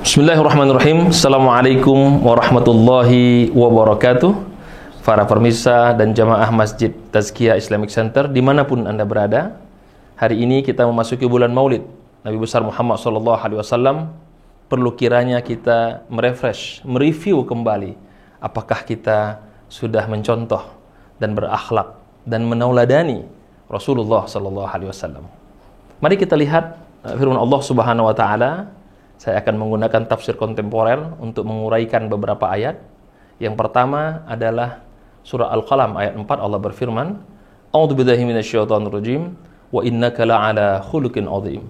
Bismillahirrahmanirrahim. Assalamualaikum warahmatullahi wabarakatuh. Para pemirsa dan jamaah Masjid Tazkiyah Islamic Center dimanapun Anda berada, hari ini kita memasuki bulan Maulid Nabi besar Muhammad SAW. Perlu kiranya kita mereview kembali apakah kita sudah mencontoh dan berakhlak dan menauladani Rasulullah SAW. Mari kita lihat firman Allah Subhanahu wa taala. Saya akan menggunakan tafsir kontemporer untuk menguraikan beberapa ayat. Yang pertama adalah surah Al-Qalam ayat 4. Allah berfirman, A'udzubillahi minasyaitonirrajim, wa innaka la'ala khuluqin 'adzim.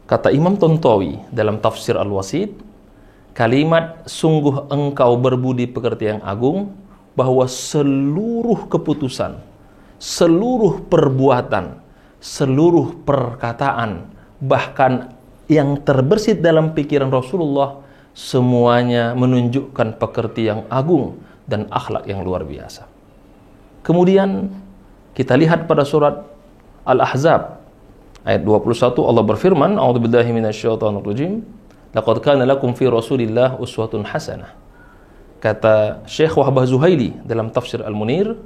Kata Imam Tontowi dalam tafsir Al-Wasit, kalimat sungguh engkau berbudi pekerti yang agung, bahwa seluruh keputusan, seluruh perbuatan, seluruh perkataan, bahkan yang terbersit dalam pikiran Rasulullah, semuanya menunjukkan pekerti yang agung dan akhlak yang luar biasa. Kemudian kita lihat pada surat Al-Ahzab ayat 21, Allah berfirman, A'udzubillahi minasyaitonirrajim, laqad kana lakum fi Rasulillah uswatun hasanah. Kata Syekh Wahbah Zuhaili dalam tafsir Al-Munir,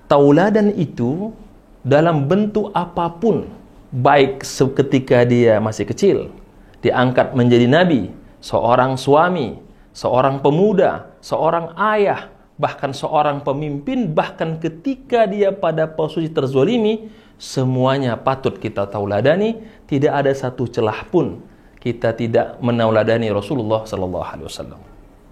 tauladan itu dalam bentuk apapun, baik ketika dia masih kecil, diangkat menjadi nabi, seorang suami, seorang pemuda, seorang ayah, bahkan seorang pemimpin, bahkan ketika dia pada posisi terzolimi, semuanya patut kita tauladani. Tidak ada satu celah pun kita tidak menauladani Rasulullah SAW.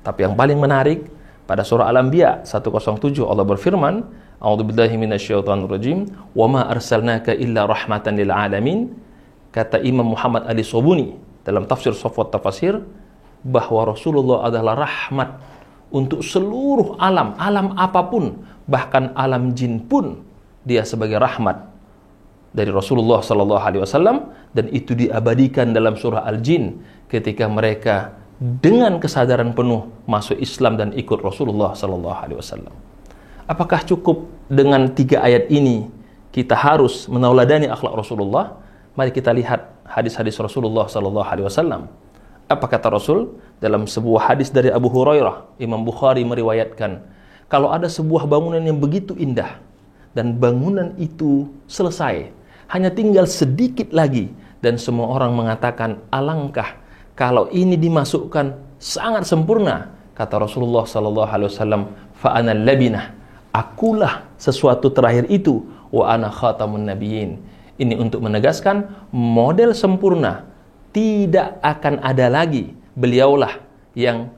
Tapi yang paling menarik pada surah Al-Anbiya 107, Allah berfirman, A'udzubillahi minasyaitonirrajim, wa ma arsalnaka illa rahmatan lil alamin. Kata Imam Muhammad Ali Sobuni dalam tafsir Safwat Tafasir, bahwa Rasulullah adalah rahmat untuk seluruh alam, alam apapun, bahkan alam jin pun dia sebagai rahmat dari Rasulullah SAW, dan itu diabadikan dalam surah Al-Jin ketika mereka dengan kesadaran penuh masuk Islam dan ikut Rasulullah SAW. Apakah cukup dengan 3 ayat ini kita harus menauladani akhlak Rasulullah? Mari kita lihat hadis-hadis Rasulullah SAW. Apa kata Rasul? Dalam sebuah hadis dari Abu Hurairah, Imam Bukhari meriwayatkan, kalau ada sebuah bangunan yang begitu indah, dan bangunan itu selesai, hanya tinggal sedikit lagi, dan semua orang mengatakan, alangkah kalau ini dimasukkan sangat sempurna. Kata Rasulullah SAW, fa'ana labinah, akulah sesuatu terakhir itu, wa ana khatamun nabiyyin. Ini untuk menegaskan model sempurna tidak akan ada lagi. Beliaulah yang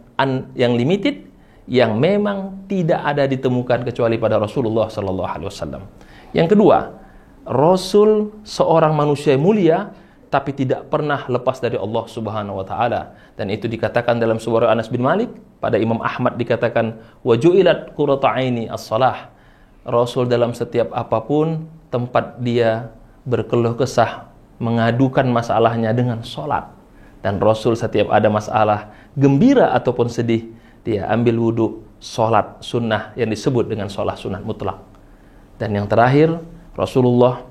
limited, yang memang tidak ada ditemukan kecuali pada Rasulullah SAW. Yang kedua, Rasul seorang manusia mulia, tapi tidak pernah lepas dari Allah Subhanahu wa taala. Dan itu dikatakan dalam sebuah Anas bin Malik, pada Imam Ahmad dikatakan, wa ju'ilat qurratu aini as-salah. Rasul dalam setiap apapun tempat dia berkeluh kesah, mengadukan masalahnya dengan salat. Dan Rasul setiap ada masalah, gembira ataupun sedih, dia ambil wudu, salat sunnah yang disebut dengan salat sunnah mutlak. Dan yang terakhir, Rasulullah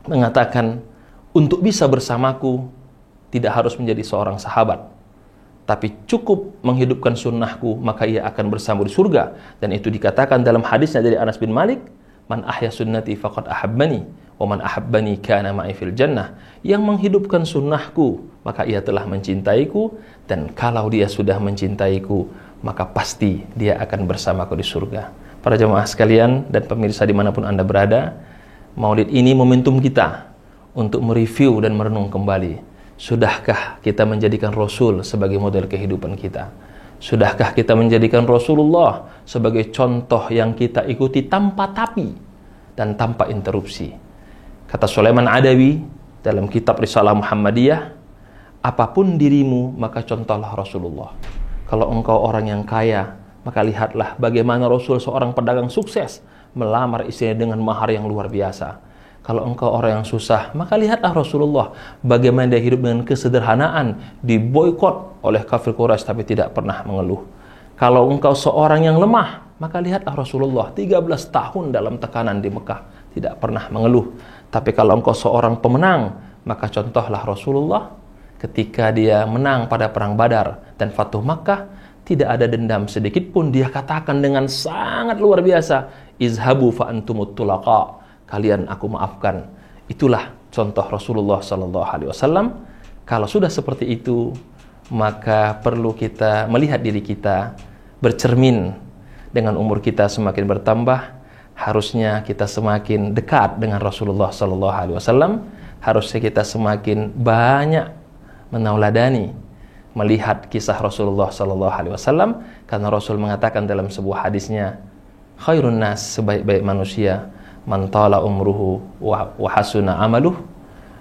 mengatakan, untuk bisa bersamaku tidak harus menjadi seorang sahabat, tapi cukup menghidupkan sunnahku, maka ia akan bersama di surga. Dan itu dikatakan dalam hadisnya dari Anas bin Malik, man ahya sunnati faqad ahabbani, wa man ahabbani kana ma'i fil jannah. Yang menghidupkan sunnahku, maka ia telah mencintaiku, dan kalau dia sudah mencintaiku, maka pasti dia akan bersamaku di surga. Para jemaah sekalian dan pemirsa dimanapun Anda berada, Maulid ini momentum kita untuk mereview dan merenung kembali. Sudahkah kita menjadikan Rasul sebagai model kehidupan kita? Sudahkah kita menjadikan Rasulullah sebagai contoh yang kita ikuti tanpa tapi dan tanpa interupsi? Kata Sulaiman Adawi dalam kitab Risalah Muhammadiyah, apapun dirimu, maka contohlah Rasulullah. Kalau engkau orang yang kaya, maka lihatlah bagaimana Rasul seorang pedagang sukses melamar istrinya dengan mahar yang luar biasa. Kalau engkau orang yang susah, maka lihatlah Rasulullah bagaimana dia hidup dengan kesederhanaan, diboikot oleh kafir Quraisy tapi tidak pernah mengeluh. Kalau engkau seorang yang lemah, maka lihatlah Rasulullah 13 tahun dalam tekanan di Mekah, tidak pernah mengeluh. Tapi kalau engkau seorang pemenang, maka contohlah Rasulullah ketika dia menang pada perang Badar dan Fatuh Makkah, tidak ada dendam sedikit pun. Dia katakan dengan sangat luar biasa, izhabu fa antumut tulaqa, kalian aku maafkan. Itulah contoh Rasulullah sallallahu alaihi wasallam. Kalau sudah seperti itu, maka perlu kita melihat diri kita, bercermin. Dengan umur kita semakin bertambah, harusnya kita semakin dekat dengan Rasulullah sallallahu alaihi wasallam. Harusnya kita semakin banyak menauladani, melihat kisah Rasulullah sallallahu alaihi wasallam, karena Rasul mengatakan dalam sebuah hadisnya, khairun nas, sebaik-baik manusia, man tala umruhu wa hasuna amaluh.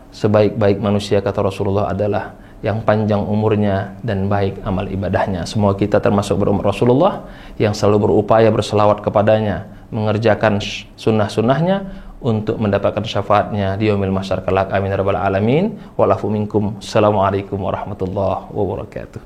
Sebaik-baik manusia, kata Rasulullah, adalah yang panjang umurnya dan baik amal ibadahnya. Semua kita termasuk berumur Rasulullah yang selalu berupaya berselawat kepadanya, mengerjakan sunnah-sunnahnya untuk mendapatkan syafaatnya di yaumil mahsyar kelak. Amin ya rabbal alamin. Walafu minkum. Assalamualaikum warahmatullahi wabarakatuh.